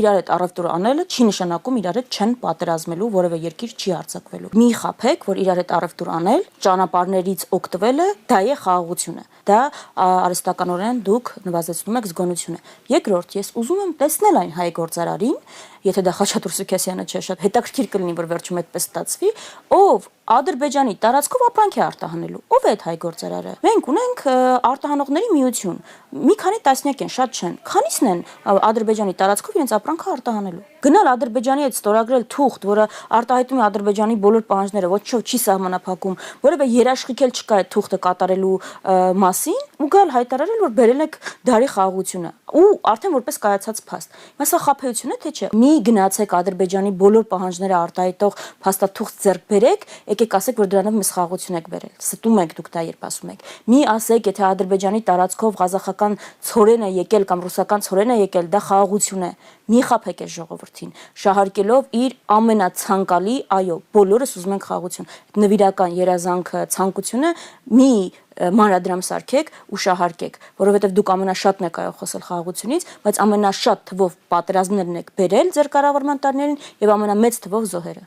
իրար հետ առևտուր անելը չի նշանակում իրար հետ չեն պատերազմելու, որևէ երկիր չի արձակվելու։ Մի խաբեք, որ իրար հետ առևտուր անել, ճանապարհներից օգտվելը դա է խաղաղությունը։ Դա արհեստականորեն դուք նվազեցնում եք զգոնությունը։ Երկրորդ, ես ուզում եմ տեսնել այն հայ գործարարին, եթե դա Խաչատուր Սուքասյանը չէ, շատ հետաքրքիր կլինի, որ վերջում այդպես ստացվի, ով Ադրբեջանի տարածքով ապրանք է արտահանելու։ Ով է այդ հայ գործարարը։ Մենք ունենք արտահանողների միություն։ Մի քանի տասնյակ են, շատ չեն։ Քանիսն են Ադրբեջանի տարածքով իրենց ապրանքը արտահանելու։ Գնալ Ադրբեջանի հետ ստորագրել թուղթ, որը արտահայտում է Ադրբեջանի բոլոր պահանջները, ոչինչով չի սահմանափակում, որևէ երաշխիք էլ չկա այդ թուղթը կատարելու մասին, ու գալ հայտարարել, որ բերել եք դարի խաղաղությունը, ու արդեն որպես կայացած փաստ։ Մասա խաբեություն է, թե չէ։ Մի գնացեք Ադրբեջանի բոլոր պահանջները արտահայտող փաստաթուղթ ձեռք բերեք, եկեք ասեք, որ դրանով մեզ խաղաղություն եք բերել։ Ստում եք դուք դա, երբ ասում եք։ Մի ասեք, եթե Ադրբեջանի տարածքով ղազախական ցորեն է եկել կամ ռուսական ցորեն է եկել, դա խաղաղություն է։ Մի խաբեք այս ժողովրդին, շահարկելով իր ամենացանկալի, այո, բոլորս ուզում ենք խաղաղություն։ Այդ նվիրական երազանքը, ցանկությունը մի մանրադրամ սարքեք ու շահարկեք, որովհետև դուք ամենաշատն եք այո խոսել խաղաղությունից, բայց ամենաշատ թվով պատերազմներն եք բերել ձեր կառավարման տարիներին եւ ամենամեծ թվով զոհերը։